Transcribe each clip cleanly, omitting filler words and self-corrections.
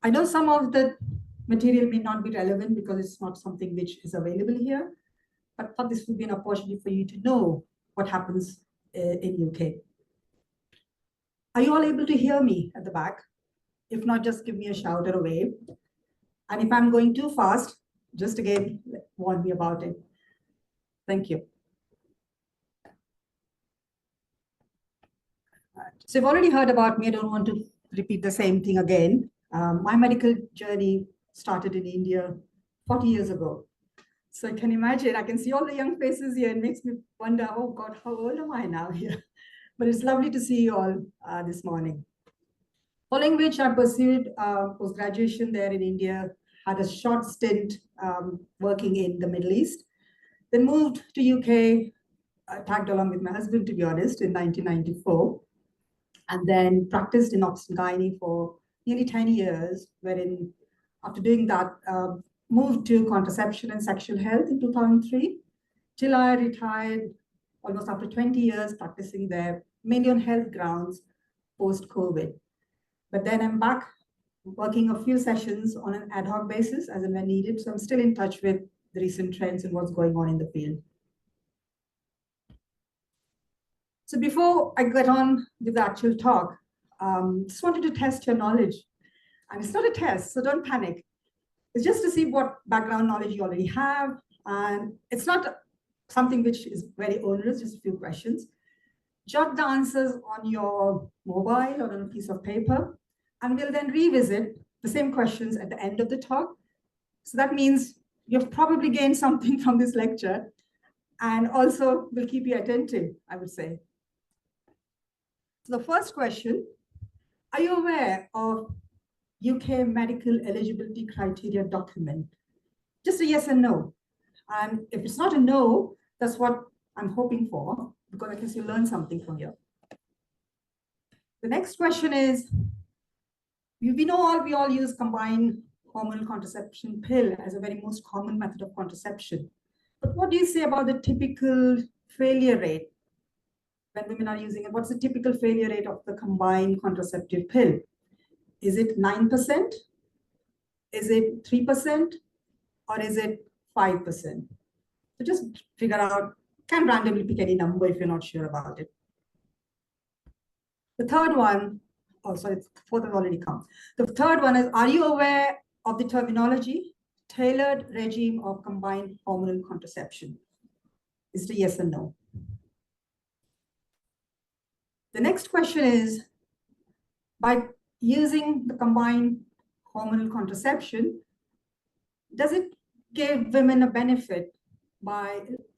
I know some of the material may not be relevant because it's not something which is available here, but thought this would be an opportunity for you to know what happens in UK. Are you all able to hear me at the back? If not, just give me a shout or a wave. And if I'm going too fast, just again, warn me about it. Thank you. So you've already heard about me. I don't want to repeat the same thing again. My medical journey started in India 40 years ago. So you can imagine, I can see all the young faces here. It makes me wonder, oh God, how old am I now here? But it's lovely to see you all this morning. Following which I pursued post-graduation there in India, had a short stint working in the Middle East, then moved to UK, tagged along with my husband, to be honest, in 1994, and then practiced in obs and gynae for nearly 10 years, wherein after doing that, moved to contraception and sexual health in 2003, till I retired almost after 20 years practicing there, mainly on health grounds, post-COVID. But then I'm back working a few sessions on an ad hoc basis as and when needed. So I'm still in touch with the recent trends and what's going on in the field. So before I get on with the actual talk, just wanted to test your knowledge. And it's not a test, so don't panic. It's just to see what background knowledge you already have. And it's not something which is very onerous, just a few questions. Jot the answers on your mobile or on a piece of paper, and we'll then revisit the same questions at the end of the talk. So that means you've probably gained something from this lecture, and also will keep you attentive, I would say. So the first question, are you aware of UK medical eligibility criteria document? Just a yes and no. And if it's not a no, that's what I'm hoping for, because I guess you learn something from here. The next question is, we all use combined hormonal contraception pill as a very most common method of contraception. But what do you say about the typical failure rate when women are using it? What's the typical failure rate of the combined contraceptive pill? Is it 9%? Is it 3%? Or is it 5%? So just figure out, can randomly pick any number if you're not sure about it. The third one, oh, sorry, the fourth has already come. The third one is, are you aware of the terminology, tailored regime of combined hormonal contraception? Is it a yes or no? The next question is, by using the combined hormonal contraception, does it give women a benefit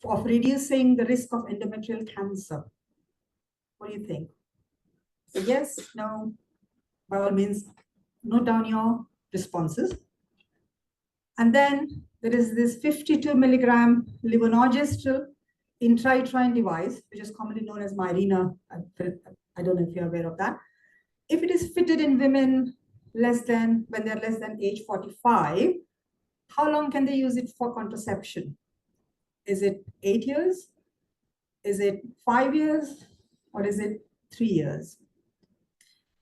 of reducing the risk of endometrial cancer? What do you think? So yes, no, by all means, note down your responses. And then there is this 52 milligram levonorgestrel intrauterine device, which is commonly known as Mirena. I don't know if you're aware of that. If it is fitted in women when they're less than age 45, how long can they use it for contraception? Is it 8 years? Is it 5 years? Or is it 3 years?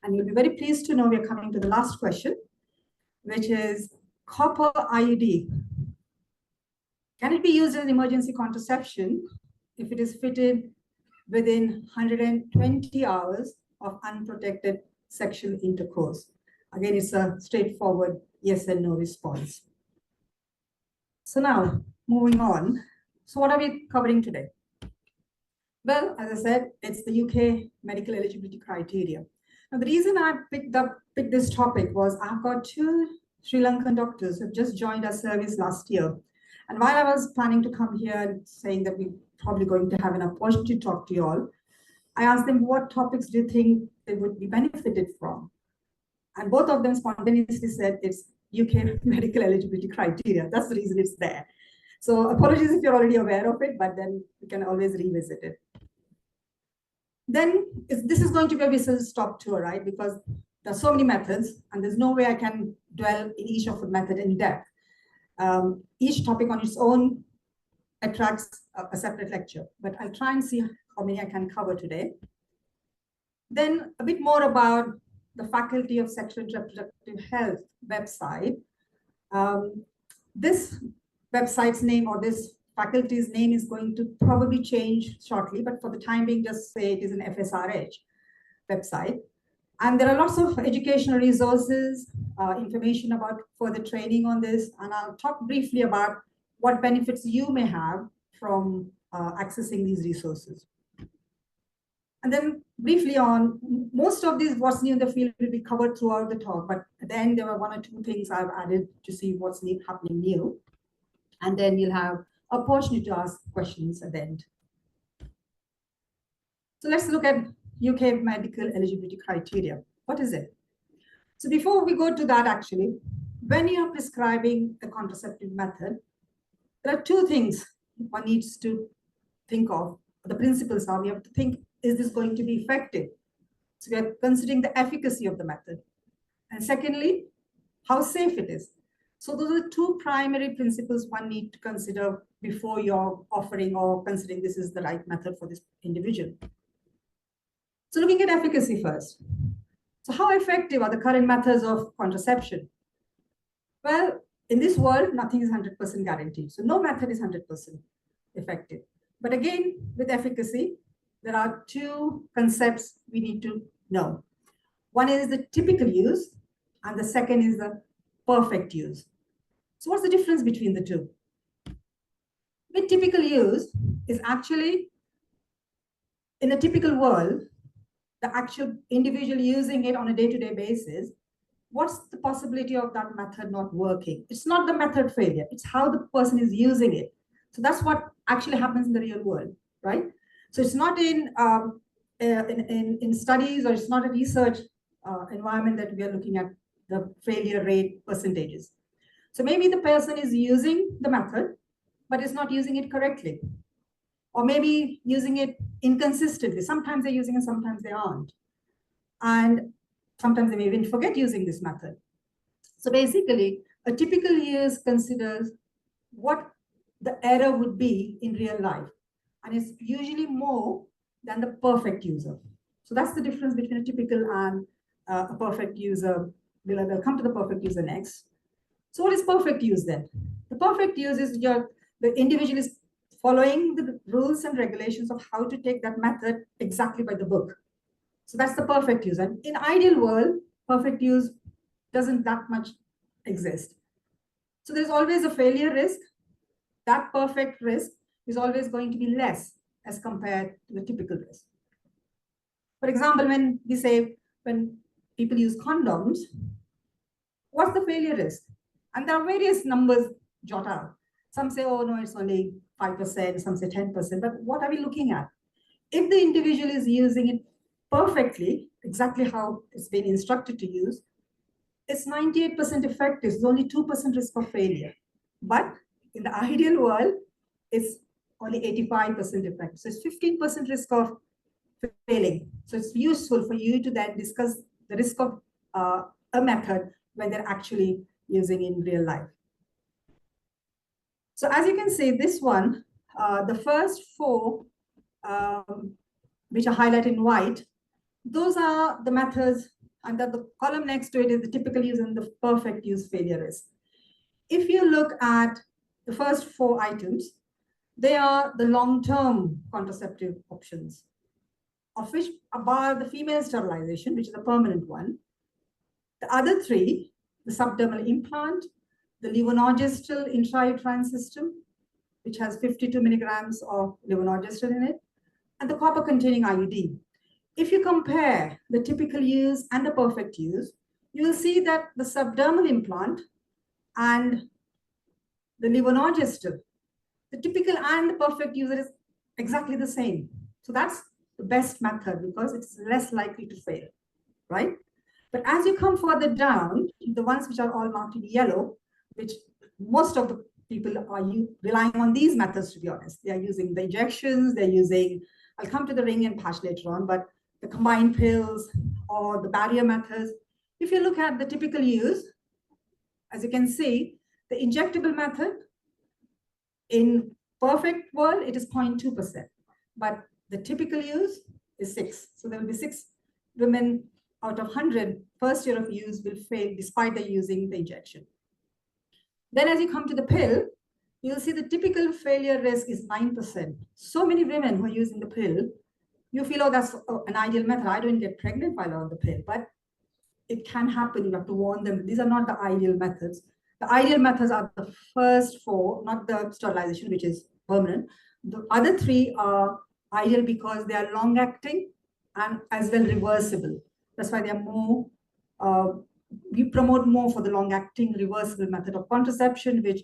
And you'll be very pleased to know we're coming to the last question, which is copper IUD. Can it be used as emergency contraception if it is fitted within 120 hours of unprotected sexual intercourse? Again, it's a straightforward yes and no response. So now, moving on. So what are we covering today? Well, as I said, it's the UK medical eligibility criteria. Now, the reason I picked this topic was I've got 2 Sri Lankan doctors who have just joined our service last year. And while I was planning to come here and saying that we're probably going to have an opportunity to talk to you all, I asked them, what topics do you think they would be benefited from? And both of them spontaneously said it's UK medical eligibility criteria. That's the reason it's there. So apologies if you're already aware of it, but then we can always revisit it. Then this is going to be a whistle-stop tour, right? Because there's so many methods, and there's no way I can dwell in each of the method in depth. Each topic on its own attracts a separate lecture, but I'll try and see how many I can cover today. Then a bit more about the Faculty of Sexual and Reproductive Health website. This website's name, or this faculty's name, is going to probably change shortly, but for the time being, just say it is an FSRH website. And there are lots of educational resources, information about further training on this. And I'll talk briefly about what benefits you may have from accessing these resources. And then briefly on, most of these what's new in the field will be covered throughout the talk, but then there were one or two things I've added to see what's happening new. And then you'll have a opportunity to ask questions at the end. So let's look at UK medical eligibility criteria. What is it? So before we go to that, actually, when you are prescribing the contraceptive method, there are two things one needs to think of. The principles are, we have to think, is this going to be effective? So we are considering the efficacy of the method. And secondly, how safe it is. So those are two primary principles one needs to consider before you're offering or considering this is the right method for this individual. So looking at efficacy first. So how effective are the current methods of contraception? Well, in this world, nothing is 100% guaranteed. So no method is 100% effective. But again, with efficacy, there are two concepts we need to know. One is the typical use, and the second is the perfect use. So what's the difference between the two? With typical use is actually, in a typical world, the actual individual using it on a day-to-day basis, what's the possibility of that method not working? It's not the method failure, it's how the person is using it. So that's what actually happens in the real world, right? So it's not in studies, or it's not a research environment that we are looking at the failure rate percentages. So maybe the person is using the method, but is not using it correctly. Or maybe using it inconsistently. Sometimes they're using it, sometimes they aren't. And sometimes they may even forget using this method. So basically, a typical use considers what the error would be in real life. And it's usually more than the perfect user. So that's the difference between a typical and a perfect user. We'll come to the perfect user next. So what is perfect use then? The perfect use is the individual is following the rules and regulations of how to take that method exactly by the book. So that's the perfect use. And in ideal world, perfect use doesn't that much exist. So there's always a failure risk. That perfect risk is always going to be less as compared to the typical risk. For example, when we say, when people use condoms, what's the failure risk? And there are various numbers jot out. Some say, oh no, it's only 5%, some say 10%, but what are we looking at? If the individual is using it perfectly, exactly how it's been instructed to use, it's 98% effective, it's only 2% risk of failure. But in the ideal world, it's only 85% effective. So it's 15% risk of failing. So it's useful for you to then discuss the risk of a method when they're actually using in real life. So as you can see, this one, the first four, which are highlighted in white, those are the methods, and the column next to it is the typical use and the perfect use failure risk. If you look at the first four items, they are the long-term contraceptive options, of which bar the female sterilization, which is a permanent one. The other three, the subdermal implant, the levonorgestrel intrauterine system, which has 52 milligrams of levonorgestrel in it, and the copper-containing IUD. If you compare the typical use and the perfect use, you will see that the subdermal implant and the levonorgestrel, the typical and the perfect user is exactly the same. So that's the best method because it's less likely to fail, right? But as you come further down, the ones which are all marked in yellow, which most of the people are relying on these methods, to be honest. They are using the injections, they're using, I'll come to the ring and patch later on, but the combined pills or the barrier methods. If you look at the typical use, as you can see, the injectable method, in perfect world, it is 0.2%, but the typical use is 6. So there will be 6 women out of 100, first year of use will fail despite the using the injection. Then as you come to the pill, you'll see the typical failure risk is 9%. So many women who are using the pill, you feel, oh, that's an ideal method. I don't get pregnant while on the pill, but it can happen. You have to warn them. These are not the ideal methods. The ideal methods are the first four, not the sterilization, which is permanent. The other three are ideal because they are long acting and as well reversible. That's why they are more, we promote more for the long acting reversible method of contraception, which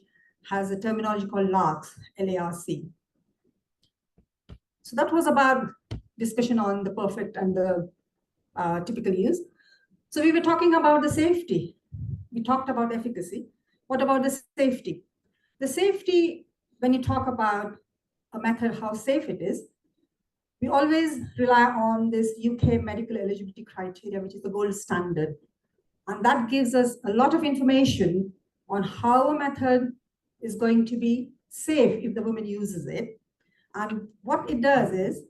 has a terminology called LARC, L-A-R-C. So that was about discussion on the perfect and the typical use. So we were talking about the safety. We talked about efficacy. What about the safety? The safety, when you talk about a method, how safe it is, we always rely on this UK medical eligibility criteria, which is the gold standard. And that gives us a lot of information on how a method is going to be safe if the woman uses it. And what it does is,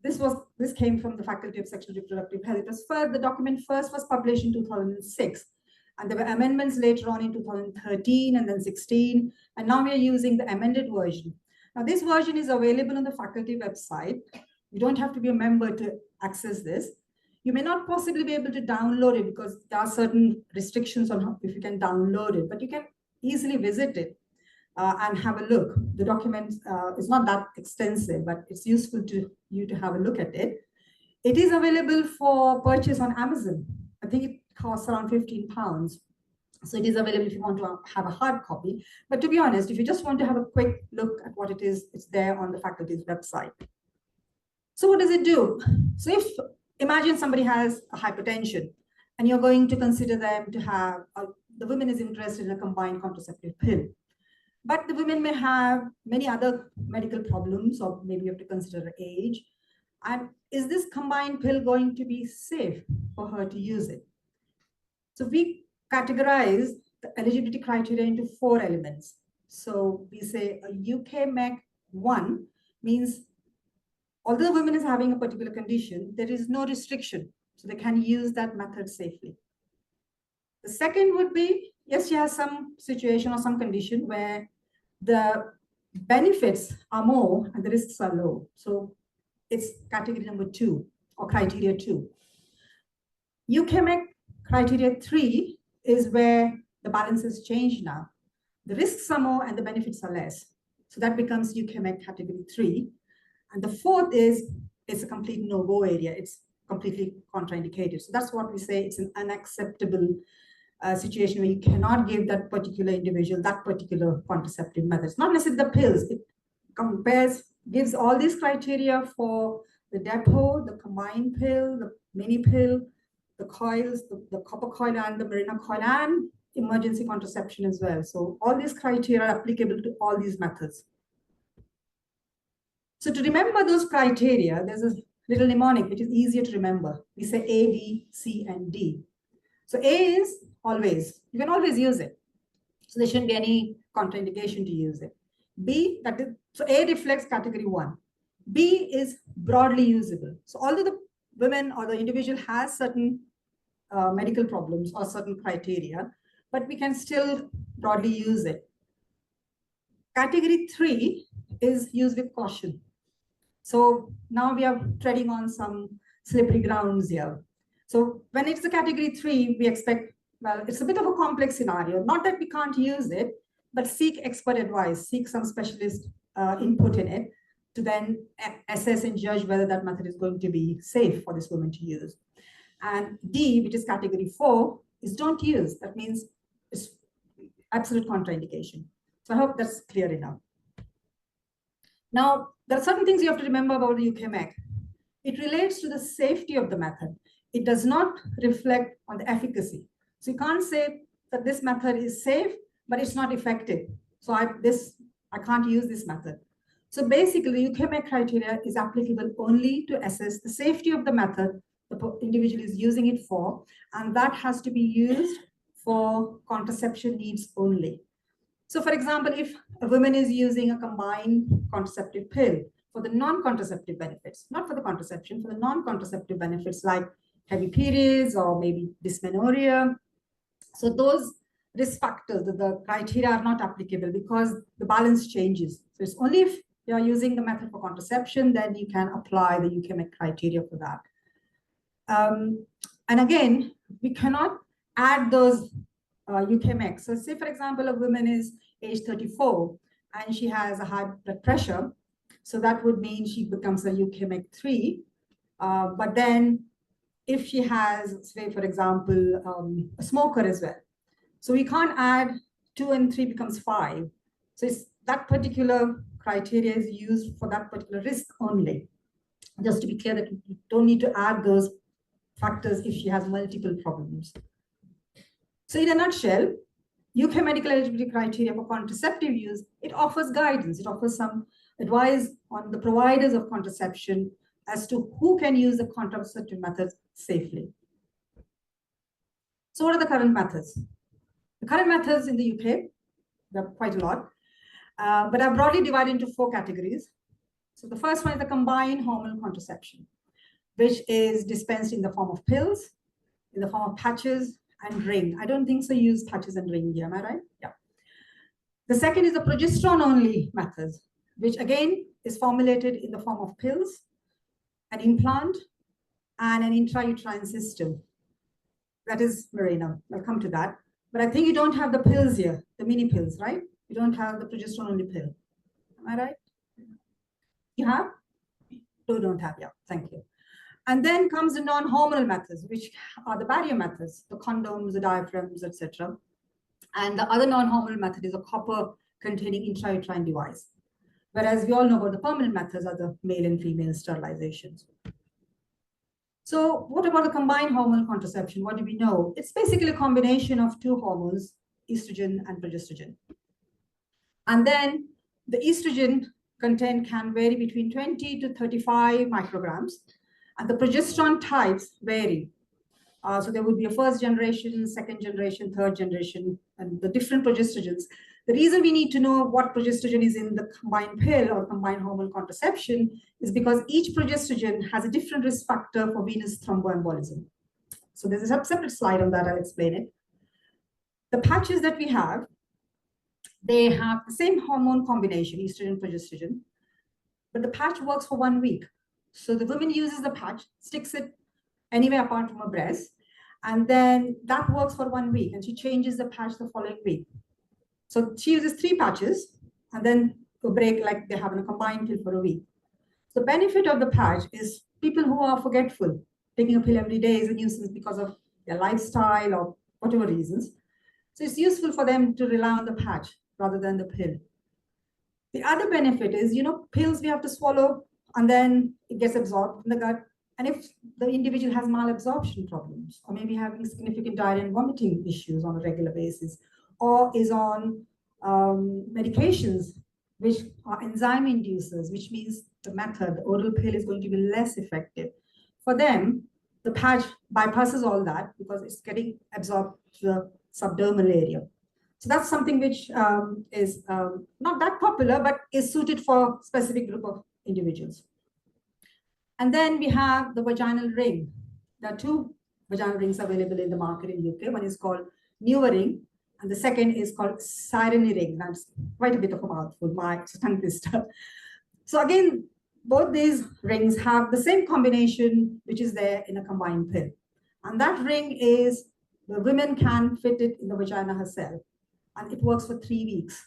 this came from the Faculty of Sexual Reproductive Health. It was first, the document first was published in 2006. And there were amendments later on in 2013 and then 16. And now we are using the amended version. Now this version is available on the faculty website. You don't have to be a member to access this. You may not possibly be able to download it because there are certain restrictions on how, if you can download it, but you can easily visit it and have a look. The document is not that extensive, but it's useful to you to have a look at it. It is available for purchase on Amazon. I think it costs around £15. So it is available if you want to have a hard copy. But to be honest, if you just want to have a quick look at what it is, it's there on the faculty's website. So what does it do? So if, imagine somebody has a hypertension and you're going to consider them to have, the woman is interested in a combined contraceptive pill. But the women may have many other medical problems, or maybe you have to consider age. And is this combined pill going to be safe for her to use it? So we categorize the eligibility criteria into 4 elements. So we say a UK MEC 1 means although the woman is having a particular condition, there is no restriction. So they can use that method safely. The second would be, yes, she has some situation or some condition where the benefits are more and the risks are low. So it's category number 2 or criteria 2. UKMEC criteria 3 is where the balance has changed now. The risks are more and the benefits are less. So that becomes UKMEC category 3. And the fourth is, it's a complete no-go area. It's completely contraindicated. So that's what we say, it's an unacceptable situation where you cannot give that particular individual that particular contraceptive method. It's not necessarily the pills. It compares, gives all these criteria for the depot, the combined pill, the mini pill, the coils, the copper coil and the Mirena coil, and emergency contraception as well. So all these criteria are applicable to all these methods. So to remember those criteria, there's a little mnemonic which is easier to remember. We say A, B, C, and D. So A is always, you can always use it. So there shouldn't be any contraindication to use it. B, that is, so A reflects category 1. B is broadly usable. So although the women or the individual has certain medical problems or certain criteria, but we can still broadly use it. Category 3 is used with caution. So now we are treading on some slippery grounds here. So when it's a category 3, we expect, well, it's a bit of a complex scenario. Not that we can't use it, but seek expert advice, seek some specialist input in it to then assess and judge whether that method is going to be safe for this woman to use. And D, which is category 4, is don't use. That means it's absolute contraindication. So I hope that's clear enough. Now, there are certain things you have to remember about the UKMEC. It relates to the safety of the method. It does not reflect on the efficacy. So you can't say that this method is safe, but it's not effective. So I can't use this method. So basically, UKMEC criteria is applicable only to assess the safety of the method the individual is using it for, and that has to be used for contraception needs only. So for example, if a woman is using a combined contraceptive pill for the non-contraceptive benefits, not for the contraception, for the non-contraceptive benefits like heavy periods or maybe dysmenorrhea. So those risk factors, the criteria are not applicable because the balance changes. So it's only if you're using the method for contraception, then you can apply the UKMEC criteria for that. And again, we cannot add those UKMEC. So say, for example, a woman is age 34 and she has a high blood pressure. So that would mean she becomes a UKMEC 3. But then if she has, say, for example, a smoker as well. So we can't add 2 and 3 becomes 5. So it's, that particular criteria is used for that particular risk only. Just to be clear that you don't need to add those factors if she has multiple problems. So in a nutshell, UK medical eligibility criteria for contraceptive use, it offers guidance. It offers some advice on the providers of contraception as to who can use the contraceptive methods safely. So what are the current methods? The current methods in the UK, there are quite a lot, but I've broadly divided into 4 categories. So the first one is the combined hormonal contraception, which is dispensed in the form of pills, in the form of patches and ring. I don't think so use patches and ring here, am I right? Yeah. The second is the progesterone-only methods, which again is formulated in the form of pills, an implant, and an intrauterine system. That is Mirena. I'll come to that. But I think you don't have the pills here, the mini pills, right? You don't have the progesterone-only pill. Am I right? You have? No, don't have, yeah, thank you. And then comes the non-hormonal methods, which are the barrier methods, the condoms, the diaphragms, etc. And the other non-hormonal method is a copper-containing intrauterine device. Whereas we all know about the permanent methods are the male and female sterilizations. So what about the combined hormonal contraception? What do we know? It's basically a combination of 2 hormones, estrogen and progesterone. And then the estrogen content can vary between 20 to 35 micrograms. And the progesterone types vary. So there would be a first generation, second generation, third generation, and the different progestogens. The reason we need to know what progesterone is in the combined pill or combined hormonal contraception is because each progestogen has a different risk factor for venous thromboembolism. So there's a separate slide on that, I'll explain it. The patches that we have, they have the same hormone combination, estrogen, progesterone, but the patch works for 1 week. So the woman uses the patch, sticks it anywhere apart from her breast, and then that works for 1 week, and she changes the patch the following week. So she uses 3 patches, and then a break like they have in a combined pill for a week. The benefit of the patch is people who are forgetful, taking a pill every day is a nuisance because of their lifestyle or whatever reasons. So it's useful for them to rely on the patch rather than the pill. The other benefit is, pills we have to swallow, and then it gets absorbed in the gut. And if the individual has malabsorption problems, or maybe having significant diarrhea and vomiting issues on a regular basis, or is on medications which are enzyme inducers, which means the method, the oral pill, is going to be less effective. For them, the patch bypasses all that because it's getting absorbed to the subdermal area. So that's something which is not that popular, but is suited for a specific group of individuals. And then we have the vaginal ring. There are 2 vaginal rings available in the market in UK. One is called Newer ring, and the second is called Sirene ring. That's quite a bit of a mouthful, my tongue twister. So again, both these rings have the same combination, which is there in a combined pill. And that ring is, the women can fit it in the vagina herself, and it works for 3 weeks.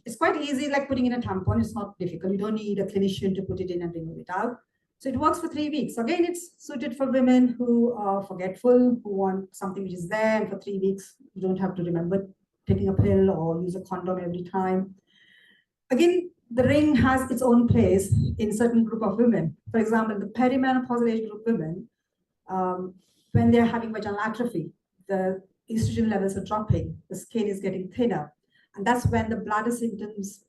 It's quite easy, like putting in a tampon. It's not difficult. You don't need a clinician to put it in and remove it out. So it works for 3 weeks. Again, it's suited for women who are forgetful, who want something which is there, and for 3 weeks, you don't have to remember taking a pill or use a condom every time. Again, the ring has its own place in certain group of women. For example, the perimenopausal age group women, when they're having vaginal atrophy, the estrogen levels are dropping, the skin is getting thinner. And that's when the bladder symptoms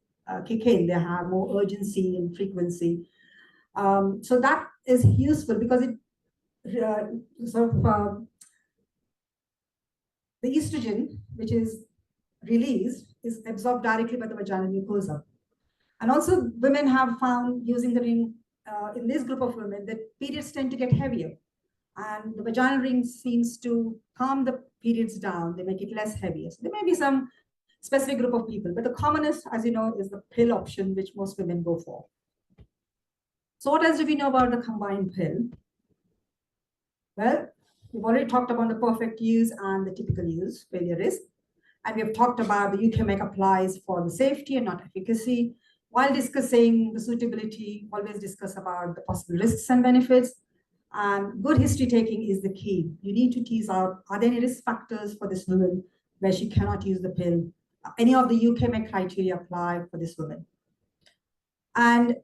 kick in. They have more urgency and frequency. So that is useful because it the estrogen, which is released, is absorbed directly by the vaginal mucosa. And also women have found using the ring in this group of women that periods tend to get heavier. and the vaginal ring seems to calm the periods down. They make it less heavy. So there may be some specific group of people, but the commonest, as you know, is the pill option, which most women go for. So what else do we know about the combined pill? Well, we've already talked about the perfect use and the typical use, failure risk. And we have talked about the UKMEC applies for the safety and not efficacy. While discussing the suitability, always discuss about the possible risks and benefits. And good history taking is the key. You need to tease out, are there any risk factors for this woman where she cannot use the pill? Any of the UKMEC criteria apply for this woman? And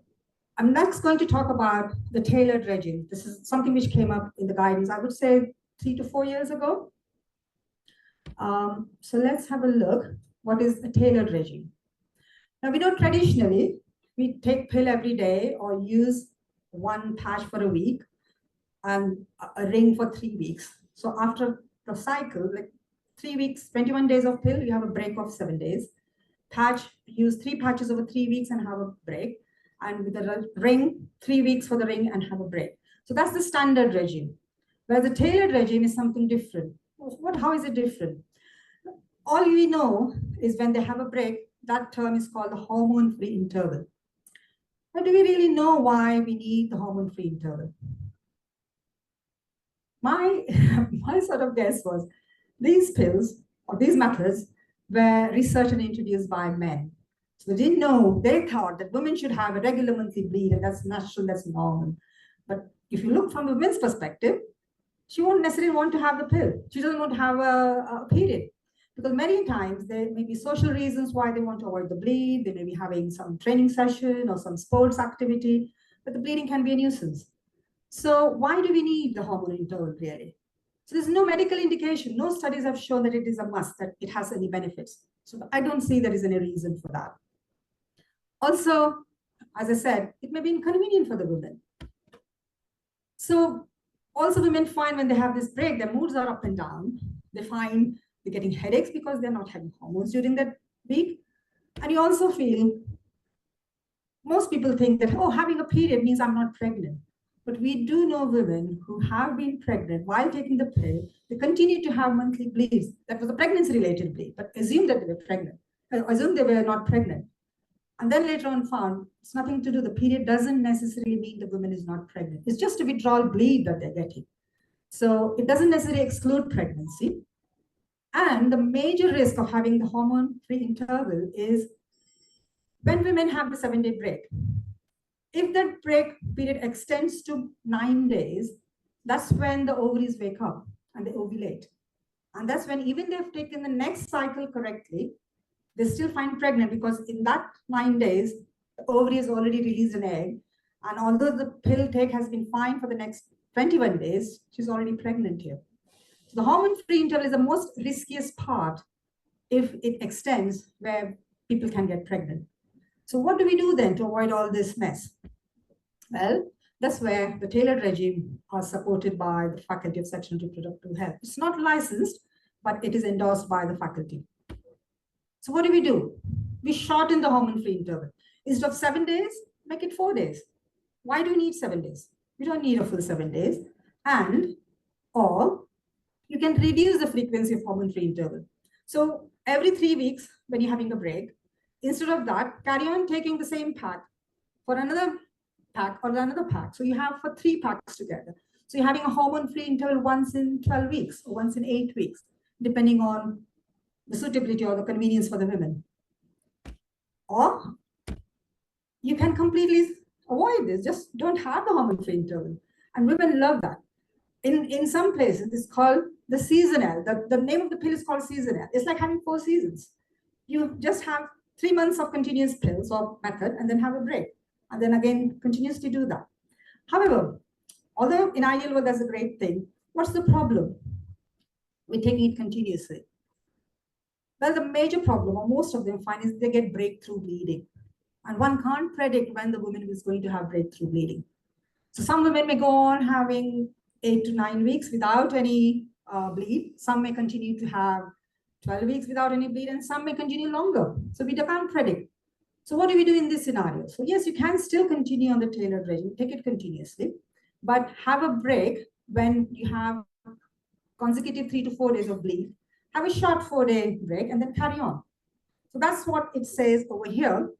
I'm next going to talk about the tailored regime. This is something which came up in the guidance, I would say 3 to 4 years ago. So let's have a look. What is a tailored regime? Now, we know traditionally, we take pill every day or use one patch for a week and a ring for 3 weeks. So after the cycle, like 3 weeks, 21 days of pill, you have a break of 7 days. Patch, use 3 patches over 3 weeks and have a break. And with the ring, 3 weeks for the ring and have a break. So that's the standard regime. Whereas the tailored regime is something different. How is it different? All we know is when they have a break, that term is called the hormone-free interval. But do we really know why we need the hormone-free interval? My sort of guess was these pills or these methods were researched and introduced by men. So they didn't know, they thought that women should have a regular monthly bleed and that's natural, that's normal. But if you look from the women's perspective, she won't necessarily want to have the pill. She doesn't want to have a period. Because many times there may be social reasons why they want to avoid the bleed. They may be having some training session or some sports activity, but the bleeding can be a nuisance. So why do we need the hormone interval really? So there's no medical indication. No studies have shown that it is a must, that it has any benefits. So I don't see there is any reason for that. Also, as I said, it may be inconvenient for the women. So also women find when they have this break, their moods are up and down. They find they're getting headaches because they're not having hormones during that week. And you also feel, most people think that, oh, having a period means I'm not pregnant. But we do know women who have been pregnant while taking the pill, they continue to have monthly bleeds. That was a pregnancy-related bleed, but assumed that they were pregnant, assumed they were not pregnant. And then later on found it's nothing to do. The period doesn't necessarily mean the woman is not pregnant. It's just a withdrawal bleed that they're getting. So it doesn't necessarily exclude pregnancy. And the major risk of having the hormone-free interval is when women have the 7-day break. If that break period extends to 9 days, that's when the ovaries wake up and they ovulate. And that's when even they've taken the next cycle correctly, they still find pregnant because in that 9 days, the ovary has already released an egg. And although the pill take has been fine for the next 21 days, she's already pregnant here. So the hormone-free interval is the most riskiest part if it extends where people can get pregnant. So what do we do then to avoid all this mess? Well, that's where the tailored regime are supported by the Faculty of Sexual and Reproductive Health. It's not licensed, but it is endorsed by the faculty. So what do? We shorten the hormone-free interval. Instead of 7 days, make it 4 days. Why do we need 7 days? We don't need a full 7 days. Or you can reduce the frequency of hormone-free interval. So every 3 weeks, when you're having a break, instead of that, carry on taking the same pack for another pack or another pack. So you have for 3 packs together. So you're having a hormone-free interval once in 12 weeks or once in 8 weeks, depending on the suitability or the convenience for the women. Or you can completely avoid this. Just don't have the hormone-free interval. And women love that. In some places, it's called the seasonal. The name of the pill is called seasonal. It's like having 4 seasons. You just have 3 months of continuous pills or method and then have a break. And then again, continuously do that. However, although in ideal world, that's a great thing, what's the problem with taking it continuously? Well, the major problem, or most of them find, is they get breakthrough bleeding. And one can't predict when the woman is going to have breakthrough bleeding. So some women may go on having 8 to 9 weeks without any bleed. Some may continue to have 12 weeks without any bleed, and some may continue longer. So we can't predict. So what do we do in this scenario? So yes, you can still continue on the tailored regime, take it continuously, but have a break when you have consecutive 3 to 4 days of bleed, have a short 4-day break and then carry on. So that's what it says over here.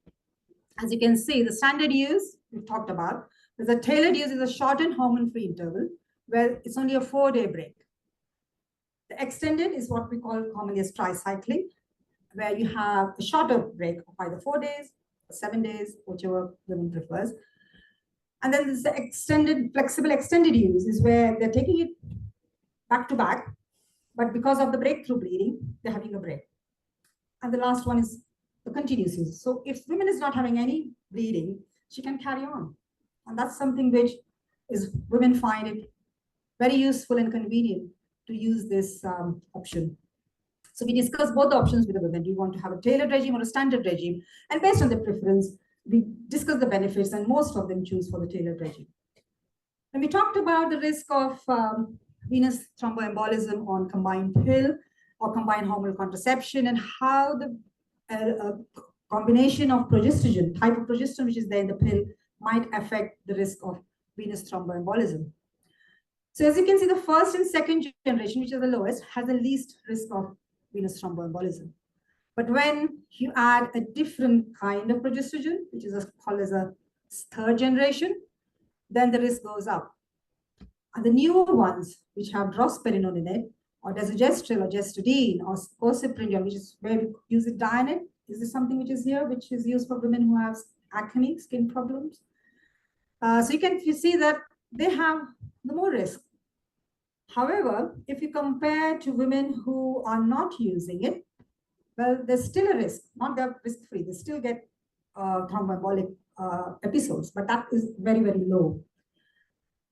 As you can see, the standard use we've talked about. There's a tailored use is a shortened hormone-free interval where it's only a 4-day break. The extended is what we call commonly as tricycling, where you have a shorter break of either 4 days or 7 days, whichever women prefers. And then there's the extended, flexible extended use is where they're taking it back to back, but because of the breakthrough bleeding, they're having a break. And the last one is the continuous use. So if women is not having any bleeding, she can carry on. And that's something which is women find it very useful and convenient to use this option. So we discuss both the options with the women. Do you want to have a tailored regime or a standard regime? And based on their preference, we discuss the benefits, and most of them choose for the tailored regime. And we talked about the risk of venous thromboembolism on combined pill or combined hormonal contraception, and how the combination of progestogen, type of progesterone which is there in the pill, might affect the risk of venous thromboembolism. So as you can see, the first and second generation, which are the lowest, has the least risk of venous thromboembolism. But when you add a different kind of progestogen, which is called as a third generation, then the risk goes up. And the newer ones, which have drosperinone in it, or desogestrel or gestodine, or cosiprinium, which is where we use it dianate. Is this something which is here, which is used for women who have acne, skin problems? So you see that they have the more risk. However, if you compare to women who are not using it, well, there's still a risk, not that risk-free. They still get thromboembolic episodes, but that is very, very low.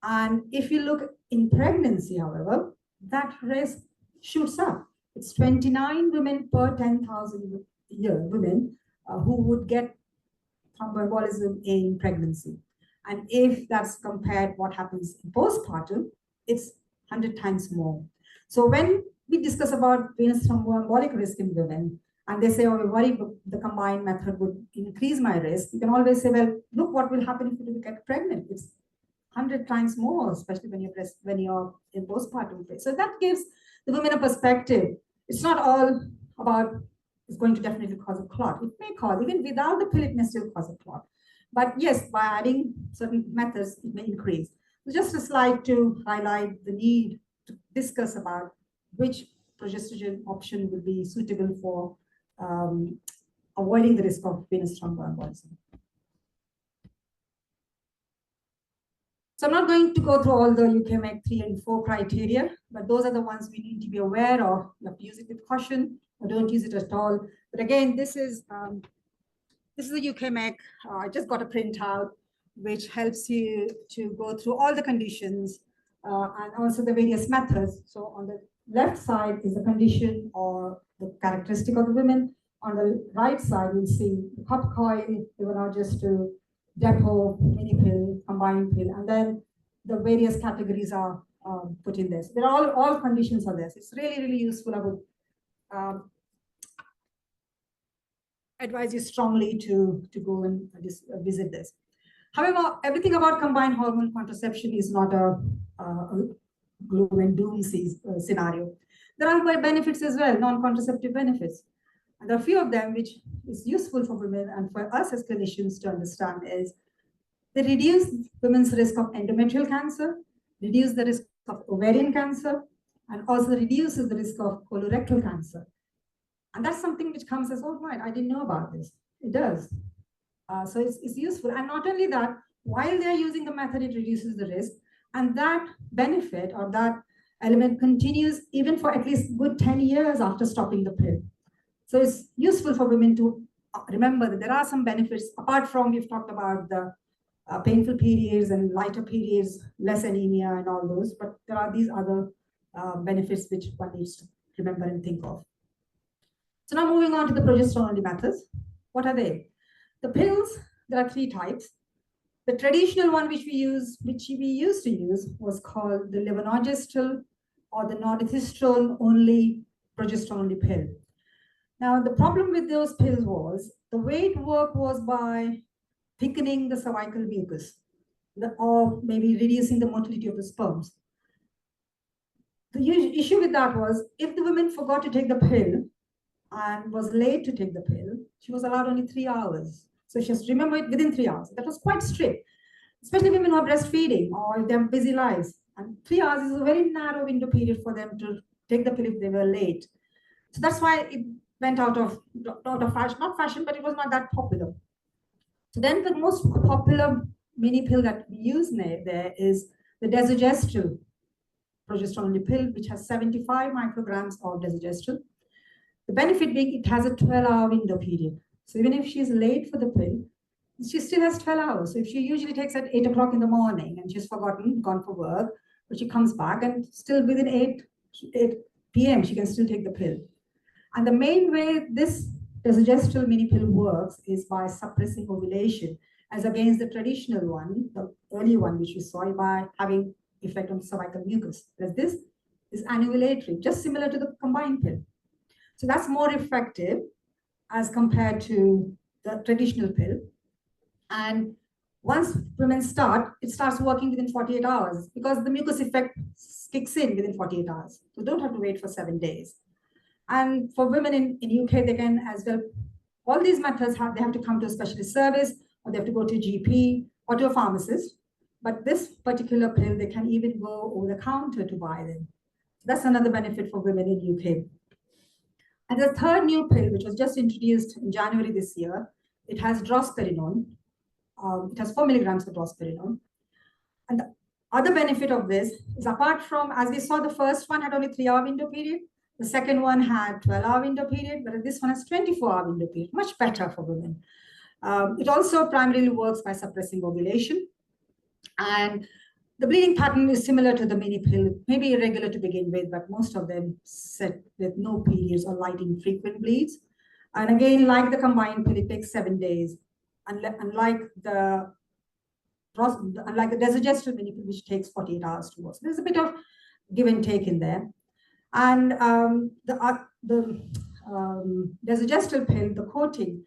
And if you look in pregnancy, however, that risk shoots up. It's 29 women per 10,000 women who would get thromboembolism in pregnancy. And if that's compared what happens in postpartum, it's 100 times more. So when we discuss about venous thromboembolic risk in women, and they say, oh, we're worried the combined method would increase my risk, you can always say, well, look what will happen if you get pregnant. It's 100 times more, especially when you're in postpartum phase. So that gives the women a perspective. It's not all about it's going to definitely cause a clot. It may cause, even without the pill, it may still cause a clot. But yes, by adding certain methods, it may increase. So just a slide to highlight the need to discuss about which progestogen option will be suitable for avoiding the risk of venous thromboembolism. So I'm not going to go through all the UKMEC 3 and 4 criteria, but those are the ones we need to be aware of. You have to use it with caution or don't use it at all. But again, this is the UKMEC. I just got a printout which helps you to go through all the conditions and also the various methods. So on the left side is the condition or the characteristic of the women. On the right side, you'll see the cup coil, levonorgestrel, depot, mini pill, combined pill, and then the various categories are put in this. They're all conditions are there. So it's really, really useful. I would advise you strongly to go and visit this. However, everything about combined hormone contraception is not a gloom and doom scenario. There are benefits as well, non-contraceptive benefits. And there are a few of them which is useful for women and for us as clinicians to understand is they reduce women's risk of endometrial cancer, reduce the risk of ovarian cancer, and also reduces the risk of colorectal cancer. And that's something which comes as, oh, right, I didn't know about this. It does. So it's useful. And not only that, while they're using the method, it reduces the risk. And that benefit or that element continues even for at least good 10 years after stopping the pill. So it's useful for women to remember that there are some benefits, apart from we've talked about the painful periods and lighter periods, less anemia and all those, but there are these other benefits which one needs to remember and think of. So now moving on to the progesterone-only methods. What are they? The pills, there are 3 types. The traditional one which we used to use was called the levonorgestrel or the norethistron-only progesterone-only pill. Now, the problem with those pills was the way it worked was by thickening the cervical mucus or maybe reducing the motility of the sperms. the issue with that was if the woman forgot to take the pill and was late to take the pill, she was allowed only 3 hours. So she has to remember it within 3 hours. That was quite strict, especially women who are breastfeeding or they have busy lives. And 3 hours is a very narrow window period for them to take the pill if they were late. So that's why it went out of fashion, not fashion, but it was not that popular. So then the most popular mini pill that we use there is the desogestrel progesterone pill, which has 75 micrograms of desogestrel. The benefit being it has a 12-hour window period. So even if she's late for the pill, she still has 12 hours. So if she usually takes at 8 o'clock in the morning and she's forgotten, gone for work, but she comes back and still within 8 p.m., she can still take the pill. And the main way this desogestrel mini pill works is by suppressing ovulation, as against the traditional one, the early one, which we saw, by having effect on cervical mucus. Whereas this is anovulatory, just similar to the combined pill. So that's more effective as compared to the traditional pill. And once women start, it starts working within 48 hours because the mucus effect kicks in within 48 hours. So don't have to wait for 7 days. And for women in UK, they can as well, all these methods, they have to come to a specialist service, or they have to go to a GP or to a pharmacist. But this particular pill, they can even go over the counter to buy them. That's another benefit for women in UK. And the third new pill, which was just introduced in January this year, it has drosperinone. It has 4 milligrams of drosperinone. And the other benefit of this is, apart from, as we saw, the first one had only 3-hour window period. The second one had 12-hour window period, but this one has 24-hour window period, much better for women. It also primarily works by suppressing ovulation. And the bleeding pattern is similar to the mini pill, maybe irregular to begin with, but most of them set with no periods or light infrequent bleeds. And again, like the combined pill, it takes 7 days. Unlike the desogestrel mini pill, which takes 48 hours to work. So there's a bit of give and take in there. And the desogestrel pill, the coating,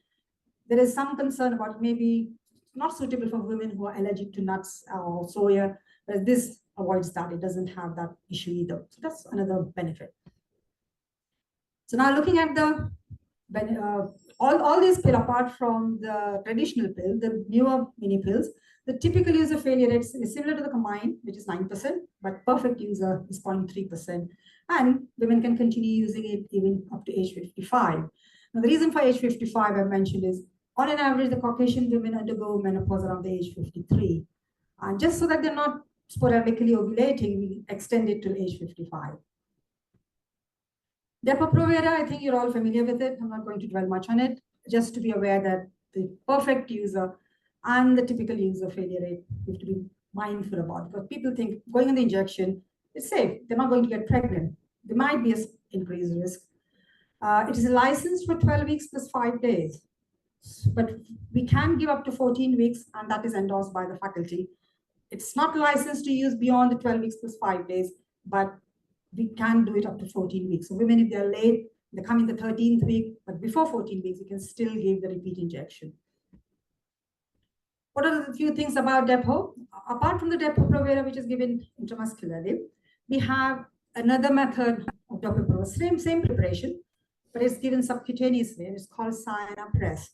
there is some concern about maybe not suitable for women who are allergic to nuts or soya, whereas this avoids that. It doesn't have that issue either. So that's another benefit. So now looking at the all these pills, apart from the traditional pill, the newer mini pills, the typical user failure rate is similar to the combined, which is 9%, but perfect user is 0.3%. And women can continue using it even up to age 55. Now, the reason for age 55 I mentioned is, on an average, the Caucasian women undergo menopause around the age 53. And just so that they're not sporadically ovulating, we extend it till age 55. Depo-Provera, I think you're all familiar with it. I'm not going to dwell much on it. Just to be aware that the perfect user and the typical user failure rate, we have to be mindful about, because people think going on the injection is safe. They're not going to get pregnant. There might be an increased risk. It is licensed for 12 weeks plus 5 days. But we can give up to 14 weeks, and that is endorsed by the faculty. It's not licensed to use beyond the 12 weeks plus 5 days, but we can do it up to 14 weeks. So women, if they're late, they come in the 13th week, but before 14 weeks, you can still give the repeat injection. What are the few things about Depo? Apart from the Depo-Provera, which is given intramuscularly, we have another method of Depo-Provera, same preparation, but it's given subcutaneously, and it's called Cyanopress.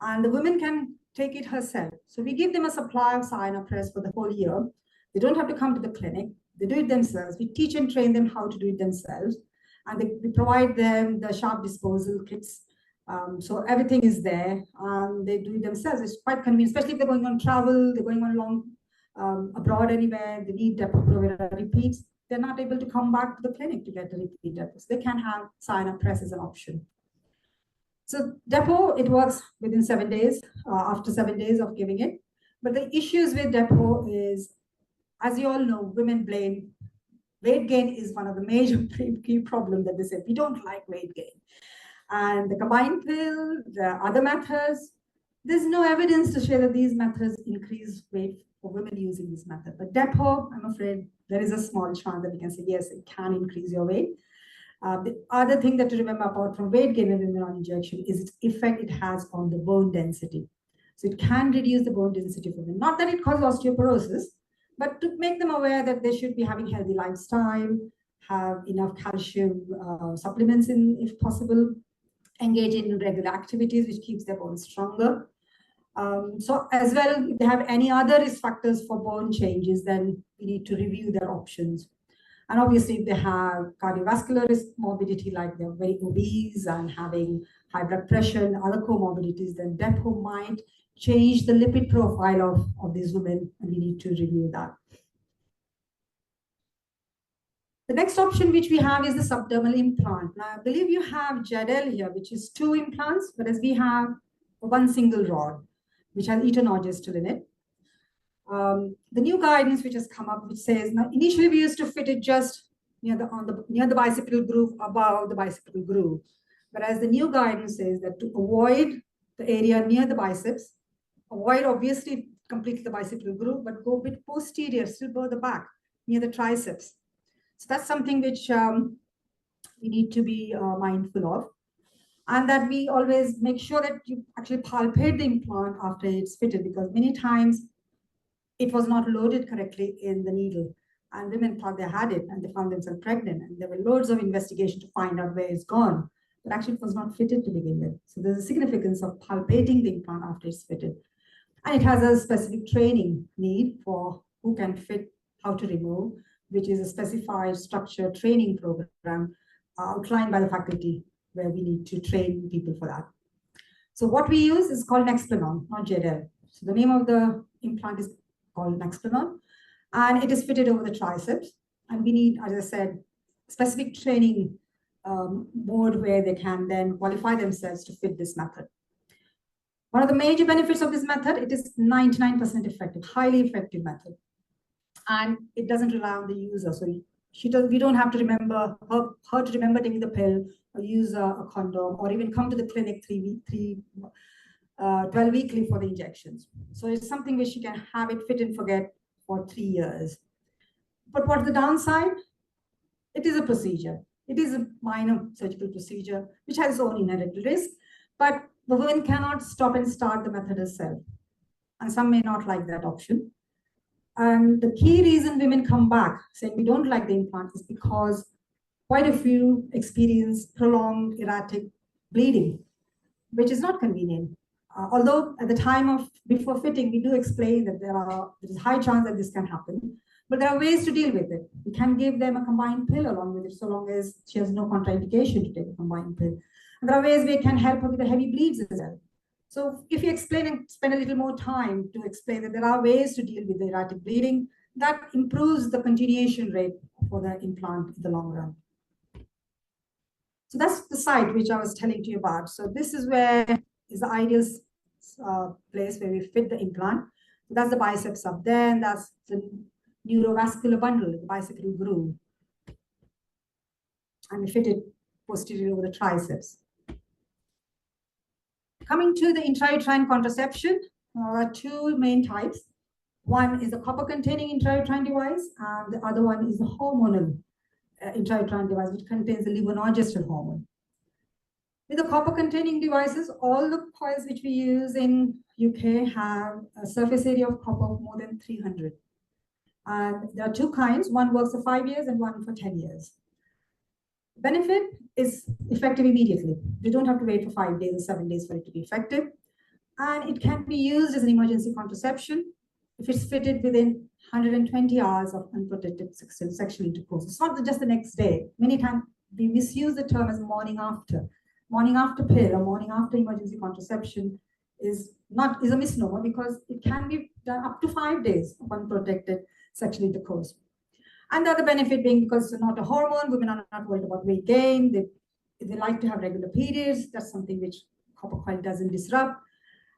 And the woman can take it herself. So we give them a supply of Cyanopress for the whole year. They don't have to come to the clinic. They do it themselves. We teach and train them how to do it themselves. And we provide them the sharp disposal kits. So everything is there. They do it themselves. It's quite convenient, especially if they're going on travel, they're going on long abroad anywhere, they need Depo-Provera repeats. They're not able to come back to the clinic to get the repeat Depo. So they can have Cyanopress as an option. So Depo, it works within 7 days, after 7 days of giving it. But the issues with Depo is, as you all know, women blame. Weight gain is one of the major key problems that they say. We don't like weight gain. And the combined pill, the other methods, there's no evidence to show that these methods increase weight for women using this method. But Depo, I'm afraid there is a small chance that we can say, yes, it can increase your weight. The other thing that to remember apart from weight gain and women on injection is its effect it has on the bone density. So it can reduce the bone density for women. Not that it causes osteoporosis, but to make them aware that they should be having healthy lifestyle, have enough calcium supplements in, if possible, engage in regular activities which keeps their bones stronger. So as well, if they have any other risk factors for bone changes, then we need to review their options. And obviously, if they have cardiovascular risk morbidity, like they're very obese and having high blood pressure and other comorbidities, then DEPO might change the lipid profile of these women, and we need to review that. The next option which we have is the subdermal implant. Now, I believe you have JEDEL here, which is 2 implants, whereas we have one single rod, which has etonogestrel in it. The new guidance which has come up, which says, now initially we used to fit it just near the bicipital groove, above the bicipital groove, whereas the new guidance says that to avoid the area near the biceps, avoid obviously completely the bicipital groove, but go a bit posterior, still go the back near the triceps. So that's something which we need to be mindful of, and that we always make sure that you actually palpate the implant after it's fitted, because many times it was not loaded correctly in the needle, and women thought they had it and they found themselves pregnant, and there were loads of investigation to find out where it's gone, but actually it was not fitted to begin with. So there's a significance of palpating the implant after it's fitted, and it has a specific training need for who can fit, how to remove, which is a specified structured training program outlined by the faculty, where we need to train people for that. So what we use is called Nexplanon, not JEDEL. So the name of the implant is called Nexplanon, and it is fitted over the triceps. And we need, as I said, specific training board where they can then qualify themselves to fit this method. One of the major benefits of this method, it is 99% effective, highly effective method. And it doesn't rely on the user. So we don't have to remember her to remember taking the pill, or use a condom, or even come to the clinic 12 weekly for the injections. So it's something where she can have it fit and forget for 3 years. But what's the downside? It is a procedure. It is a minor surgical procedure, which has its own inherent risk, but the woman cannot stop and start the method herself. And some may not like that option. And the key reason women come back saying we don't like the implant is because quite a few experience prolonged erratic bleeding, which is not convenient. Although at the time of before fitting, we do explain that there is a high chance that this can happen, but there are ways to deal with it. We can give them a combined pill along with it, so long as she has no contraindication to take a combined pill. And there are ways we can help her with the heavy bleeds as well. So if you explain and spend a little more time to explain that there are ways to deal with the erratic bleeding, that improves the continuation rate for the implant in the long run. So that's the site which I was telling you about. So this is where is the ideal place where we fit the implant. So that's the biceps up there, and that's the neurovascular bundle, the bicipital groove. And we fit it posteriorly over the triceps. Coming to the intrauterine contraception, there are 2 main types. One is the copper-containing intrauterine device, and the other one is the hormonal intrauterine device, which contains the levonorgestrel hormone. With the copper-containing devices, all the coils which we use in UK have a surface area of copper of more than 300. And there are 2 kinds. One works for 5 years and one for 10 years. Benefit is effective immediately. You don't have to wait for 5 days or 7 days for it to be effective. And it can be used as an emergency contraception if it's fitted within 120 hours of unprotected sexual intercourse. It's not just the next day. Many times we misuse the term as morning after. Morning after pill or morning after emergency contraception is a misnomer, because it can be done up to 5 days of unprotected sexual intercourse. And the other benefit being, because it's not a hormone, women are not worried about weight gain. They like to have regular periods. That's something which copper coil doesn't disrupt.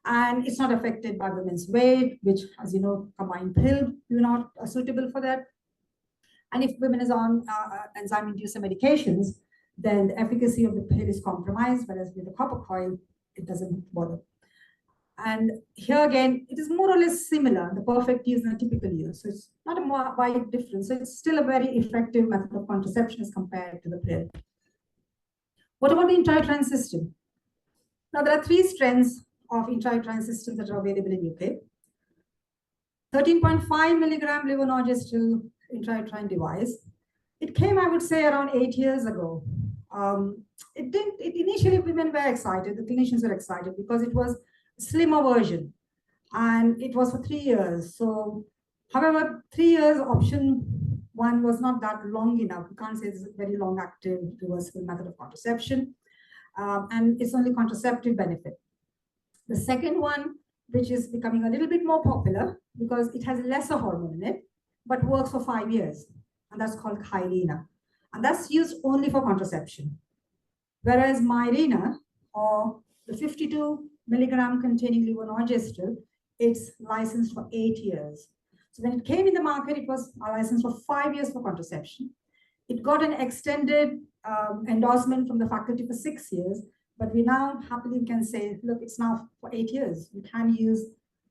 And it's not affected by women's weight, which, as you know, combined pill, you're not suitable for that. And if women is on enzyme-induced medications, then the efficacy of the pill is compromised, whereas with the copper coil, it doesn't bother. And here again, it is more or less similar, the perfect use and the typical use. So it's not a wide difference. So it's still a very effective method of contraception as compared to the pill. What about the intrauterine system? Now, there are 3 strengths of intrauterine systems that are available in UK. 13.5 milligram levonorgestrel intrauterine device It came, I would say, around 8 years ago. Initially, women were excited, the clinicians were excited because it was a slimmer version and it was for 3 years. So, however, 3 years option one was not that long enough. We can't say it's a very long active reversible method of contraception. And it's only contraceptive benefit. The second one, which is becoming a little bit more popular because it has lesser hormone in it, but works for 5 years, and that's called Kylena. And that's used only for contraception. Whereas Mirena, or the 52 milligram containing levonorgestrel, it's licensed for 8 years. So when it came in the market, it was licensed for 5 years for contraception. It got an extended endorsement from the faculty for 6 years, but we now happily can say, look, it's now for 8 years. You can use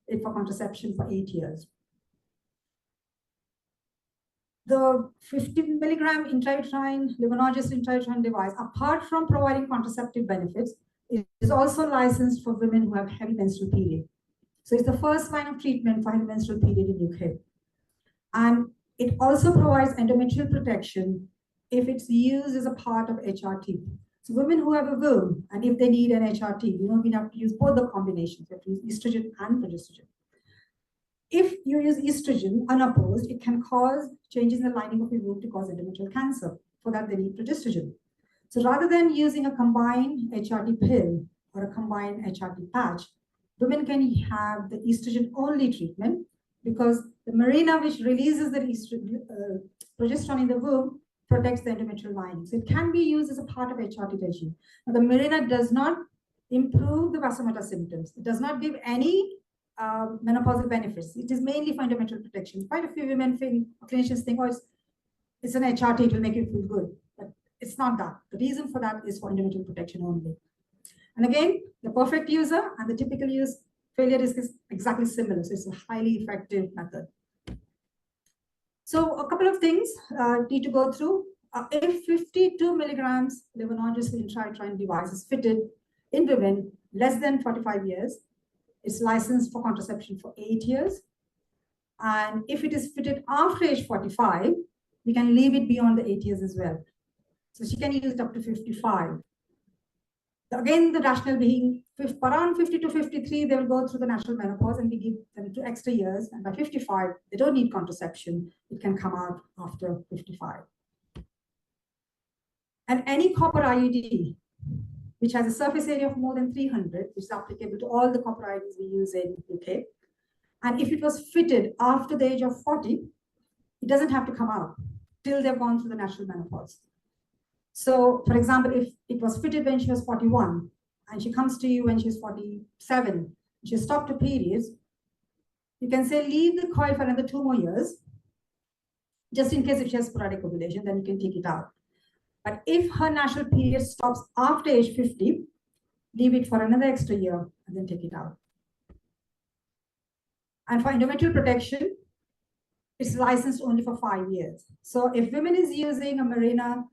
it for contraception for 8 years. The 50 milligram intrauterine levonorgestrel intrauterine device, apart from providing contraceptive benefits, is also licensed for women who have heavy menstrual period. So it's the first line of treatment for heavy menstrual period in UK. And it also provides endometrial protection if it's used as a part of HRT. So women who have a womb, and if they need an HRT, we have to use both the combinations. We have to use estrogen and progesterone. If you use estrogen unopposed, it can cause changes in the lining of your womb to cause endometrial cancer. For that, they need progesterone. So rather than using a combined HRT pill or a combined HRT patch, women can have the estrogen-only treatment because the Mirena, which releases the progesterone in the womb, protects the endometrial lining. So it can be used as a part of HRT regime. Now, the Mirena does not improve the vasomotor symptoms. It does not give any menopausal benefits. It is mainly for endometrial protection. Quite a few women think, clinicians think, oh, it's an HRT, it will make you feel good. But it's not that. The reason for that is for endometrial protection only. And again, the perfect user and the typical use failure risk is exactly similar. So it's a highly effective method. So a couple of things need to go through. If 52 milligrams levonorgestrel intrauterine device is fitted in women less than 45 years, it's licensed for contraception for 8 years. And if it is fitted after age 45, we can leave it beyond the 8 years as well. So she can use it up to 55. Again, the rationale being around 50 to 53, they will go through the natural menopause and we give them 2 extra years. And by 55, they don't need contraception. It can come out after 55. And any copper IUD, which has a surface area of more than 300, which is applicable to all the copper IUDs we use in UK. And if it was fitted after the age of 40, it doesn't have to come out till they've gone through the natural menopause. So, for example, if it was fitted when she was 41 and she comes to you when she's 47, she stopped her periods, you can say leave the coil for another 2 more years, just in case if she has sporadic ovulation, then you can take it out. But if her natural period stops after age 50, leave it for another extra year and then take it out. And for endometrial protection, it's licensed only for 5 years. So if women is using a Mirena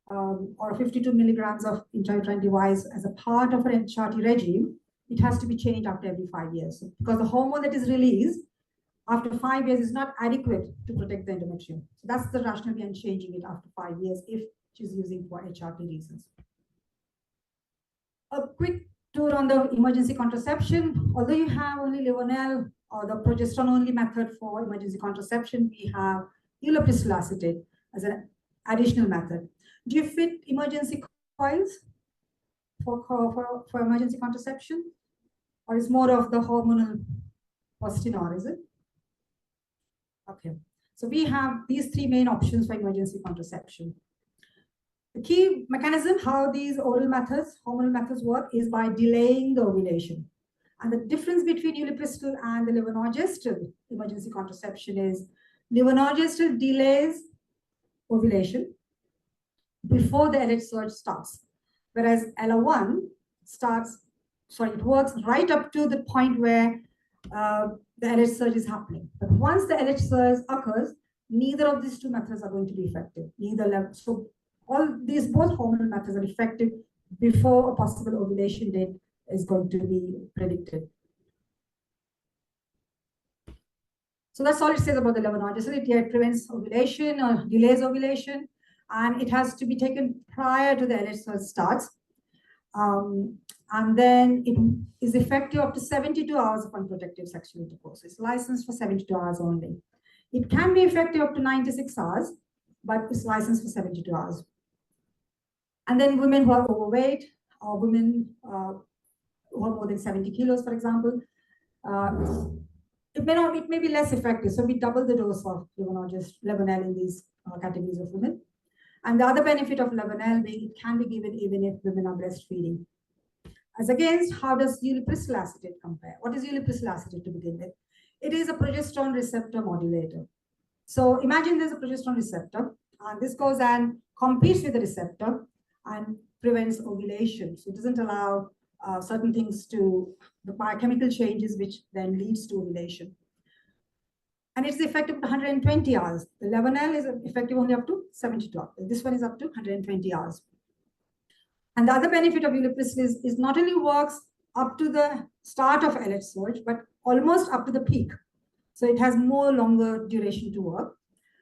or 52 milligrams of intrauterine device as a part of an HRT regime, it has to be changed after every 5 years. So because the hormone that is released after 5 years is not adequate to protect the endometrium. So that's the rationale behind changing it after 5 years if she's using for HRT reasons. A quick tour on the emergency contraception. Although you have only Livonel or the progesterone-only method for emergency contraception, we have ulipristal acetate as an additional method. Do you fit emergency coils for emergency contraception? Or is more of the hormonal postinor, is it? Okay. So we have these 3 main options for emergency contraception. The key mechanism, how these oral methods, hormonal methods work is by delaying the ovulation. And the difference between ulipristal and the levonorgestrel emergency contraception is levonorgestrel delays ovulation before the LH surge starts, whereas LO1 it works right up to the point where the LH surge is happening. But once the LH surge occurs, neither of these 2 methods are going to be effective. So all these both hormonal methods are effective before a possible ovulation date is going to be predicted. So that's all it says about the levonorgestrel. It prevents ovulation or delays ovulation, and it has to be taken prior to the LH starts. And then it is effective up to 72 hours of unprotected sexual intercourse. It's licensed for 72 hours only. It can be effective up to 96 hours, but it's licensed for 72 hours. And then women who are overweight, or women who are more than 70 kilos, for example, it may be less effective. So we double the dose of Levonorgestrel in these categories of women. And the other benefit of Levonorgestrel being it can be given even if women are breastfeeding. As against, how does ulipristal acetate compare? What is ulipristal acetate to begin with? It is a progesterone receptor modulator. So imagine there's a progesterone receptor, and this goes and competes with the receptor and prevents ovulation. So it doesn't allow certain things to, the biochemical changes, which then leads to ovulation. And it's effective 120 hours. The Levonorgestrel is effective only up to 72 hours. This one is up to 120 hours. And the other benefit of ulipristal is not only works up to the start of LH surge, but almost up to the peak. So it has more longer duration to work,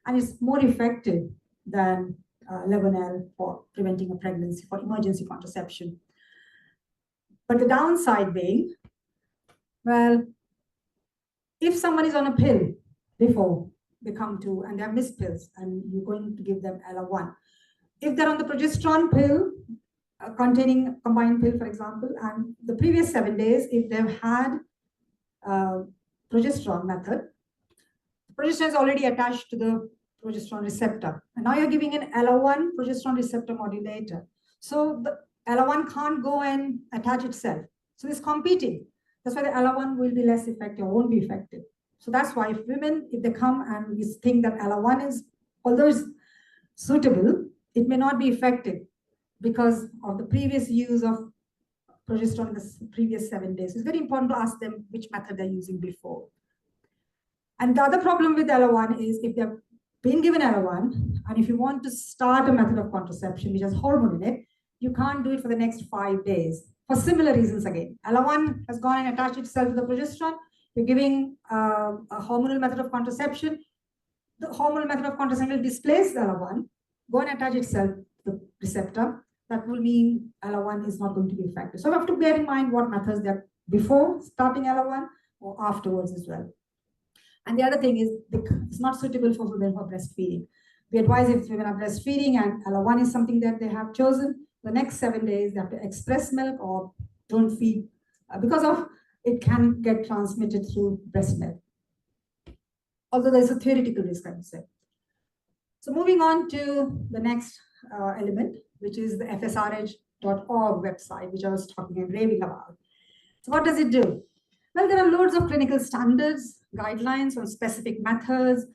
and it's more effective than Levonorgestrel for preventing a pregnancy, for emergency contraception. But the downside being, well, if someone is on a pill before they come to, and they have missed pills, and you're going to give them LR1, if they're on the progesterone pill, containing combined pill, for example, and the previous 7 days, if they've had progesterone method, progesterone is already attached to the progesterone receptor. And now you're giving an LR1 progesterone receptor modulator. So the LR1 can't go and attach itself. So it's competing. That's why the LR1 will be less effective, won't be effective. So that's why if women, if they come and we think that LR1 is, although it's suitable, it may not be effective because of the previous use of progesterone in the previous 7 days. It's very important to ask them which method they're using before. And the other problem with LR1 is if they've been given LR1, and if you want to start a method of contraception which has hormone in it, you can't do it for the next 5 days for similar reasons again. LR1 has gone and attached itself to the progesterone. You're giving a hormonal method of contraception. The hormonal method of contraception will displace the LR1, go and attach itself to the receptor. That will mean LR1 is not going to be effective. So we have to bear in mind what methods they're before starting LR1 or afterwards as well. And the other thing is it's not suitable for women who are breastfeeding. We advise if women are breastfeeding and LR1 is something that they have chosen, the next 7 days they have to express milk or don't feed because of it can get transmitted through breast milk. Although there's a theoretical risk, I would say. So moving on to the next element, which is the FSRH.org website, which I was talking and raving about. So what does it do? Well, there are loads of clinical standards, guidelines on specific methods,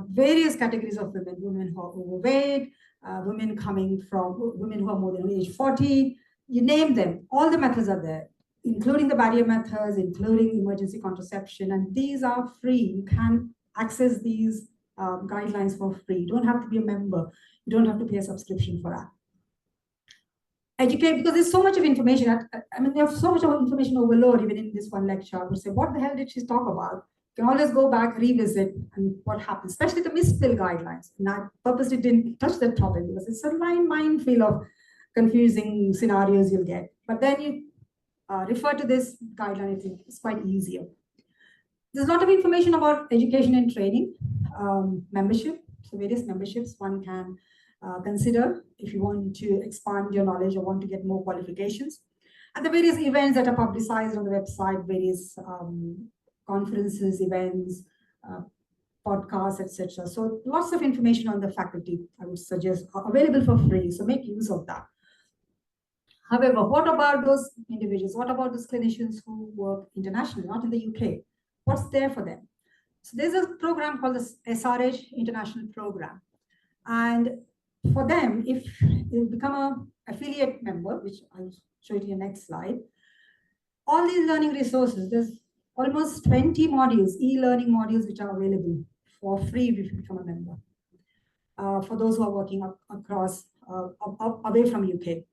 various categories of women, women who are overweight, women who are more than age 40, you name them, all the methods are there, including the barrier methods, including emergency contraception, and these are free. You can access these guidelines for free. You don't have to be a member. You don't have to pay a subscription for that. Educate, because there's so much of information. I mean, there's so much of information overload even in this one lecture. I would say, what the hell did she talk about? You can always go back, revisit, and what happens, especially the missed pill guidelines. And I purposely didn't touch that topic because it's a minefield of confusing scenarios you'll get. But then you refer to this guideline, it's quite easier. There's a lot of information about education and training, membership, so various memberships one can consider if you want to expand your knowledge or want to get more qualifications. And the various events that are publicized on the website, various conferences, events, podcasts, etc. So lots of information on the faculty, I would suggest, are available for free. So make use of that. However, what about those individuals? What about those clinicians who work internationally, not in the UK? What's there for them? So there's a program called the SRH International Program. And for them, if you become an affiliate member, which I'll show you in the next slide, all these learning resources, there's almost 20 modules, e-learning modules, which are available for free if you become a member, for those who are working across, away from UK.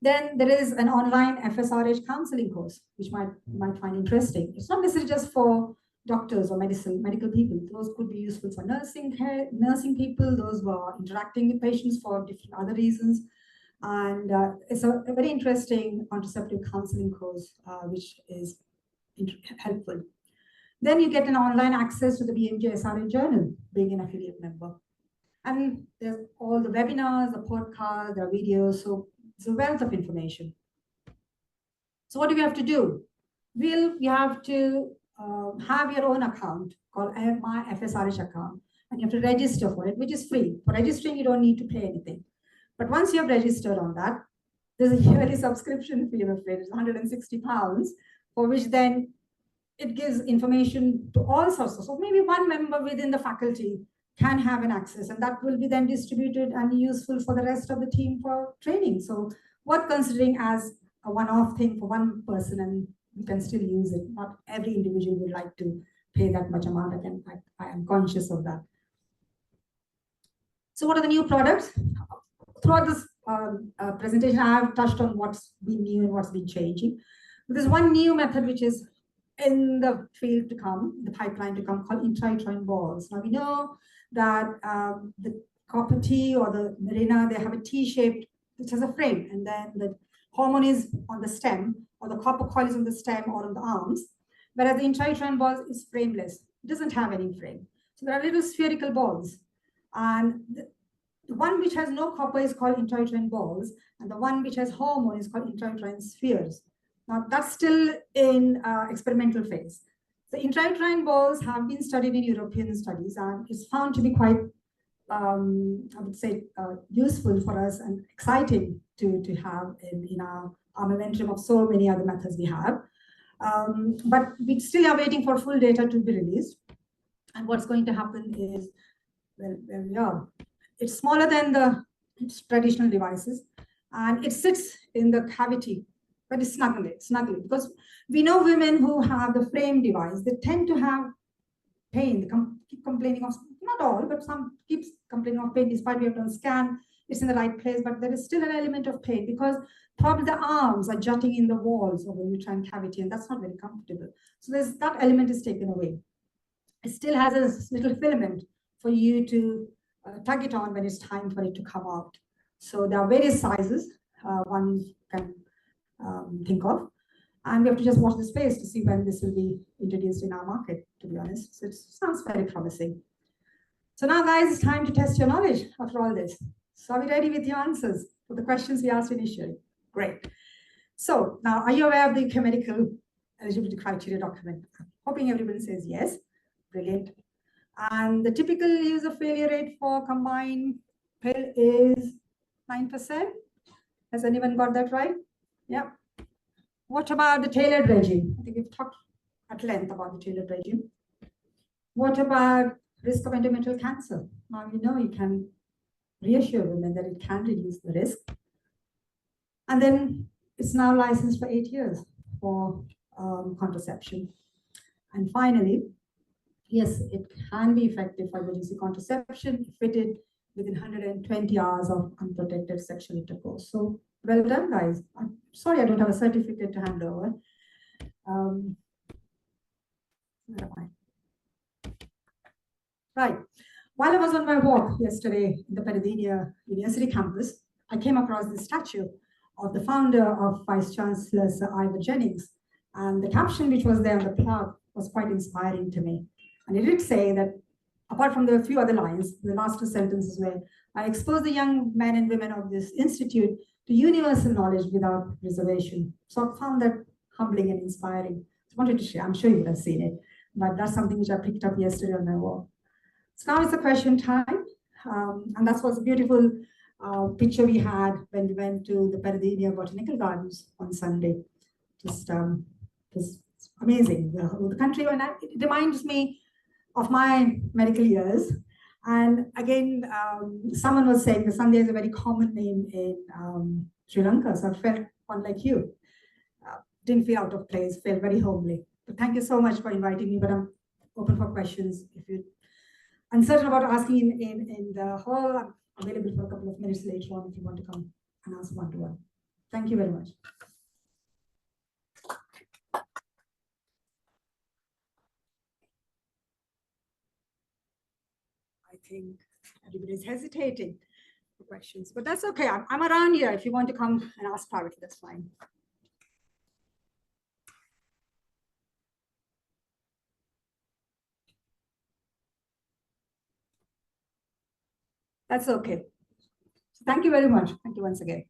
Then there is an online FSRH counseling course, which you might find interesting. It's not necessarily just for doctors or medical people. Those could be useful for nursing people, those who are interacting with patients for different other reasons. And it's a very interesting contraceptive counseling course, which is helpful. Then you get an online access to the BMJ SRA journal, being an affiliate member. And there's all the webinars, the podcasts, the videos, so it's a wealth of information. So what do we have to do? You have to have your own account called my FSRH account, and you have to register for it, which is free. For registering, you don't need to pay anything. But once you have registered on that, there's a yearly subscription fee, I'm afraid. It's £160, for which then it gives information to all sorts of, so maybe one member within the faculty can have an access, and that will be then distributed and useful for the rest of the team for training. So what considering as a one-off thing for one person, and you can still use it. Not every individual would like to pay that much amount. Again, I am conscious of that. So what are the new products? Throughout this presentation, I have touched on what's been new and what's been changing. There's one new method which is in the field to come, the pipeline to come, called intrauterine balls. Now we know that the copper T or the Mirena, they have a T-shaped, which has a frame, and then the hormone is on the stem, or the copper coil is on the stem or on the arms, whereas the intrauterine balls is frameless. It doesn't have any frame. So there are little spherical balls, and the one which has no copper is called intrauterine balls, and the one which has hormone is called intrauterine spheres. Now that's still in experimental phase. The intrauterine balls have been studied in European studies, and it's found to be quite, I would say, useful for us and exciting to have in our armamentarium of so many other methods we have. But we still are waiting for full data to be released. And what's going to happen is, well, there we are. It's smaller than the traditional devices, and it sits in the cavity, but it's snugly, because we know women who have the frame device, they tend to have pain. They keep complaining of, not all, but some keeps complaining of pain despite we have done scan, it's in the right place, but there is still an element of pain because probably the arms are jutting in the walls of the uterine cavity, and that's not very comfortable. So there's that element is taken away. It still has a little filament for you to tug it on when it's time for it to come out. So there are various sizes one can think of. And we have to just watch the space to see when this will be introduced in our market, to be honest. So it sounds very promising. So now, guys, it's time to test your knowledge after all this. So are we ready with your answers for the questions we asked initially? Great. So now, are you aware of the UK medical eligibility criteria document? I'm hoping everyone says yes. Brilliant. And the typical user failure rate for combined pill is 9%. Has anyone got that right? Yeah. What about the tailored regime? I think we've talked at length about the tailored regime. What about risk of endometrial cancer? Now you know you can reassure women that it can reduce the risk. And then it's now licensed for 8 years for contraception. And finally, yes, it can be effective for emergency contraception if fitted within 120 hours of unprotected sexual intercourse. So well done, guys. I'm sorry I don't have a certificate to hand over. Where am I? Right. While I was on my walk yesterday in the Pennsylvania University campus, I came across this statue of the founder of Vice Chancellor Sir Ivor Jennings. And the caption which was there on the plaque was quite inspiring to me. And it did say that, apart from the few other lines, the last two sentences were, I expose the young men and women of this institute to universal knowledge without reservation. So I found that humbling and inspiring. I wanted to share. I'm sure you would have seen it, but that's something which I picked up yesterday on my walk. So now it's the question time. And that was a beautiful picture we had when we went to the Pennsylvania Botanical Gardens on Sunday. Just amazing. The country, and it reminds me of my medical years. And again, someone was saying that Sandhya is a very common name in Sri Lanka. So I felt one like you. Didn't feel out of place, felt very homely. But thank you so much for inviting me, but I'm open for questions. If you're uncertain about asking in the hall, I'm available for a couple of minutes later on if you want to come and ask one-to-one. Thank you very much. think everybody's hesitating for questions, but that's okay. I'm around here. If you want to come and ask privately, that's fine. That's okay. Thank you very much. Thank you once again.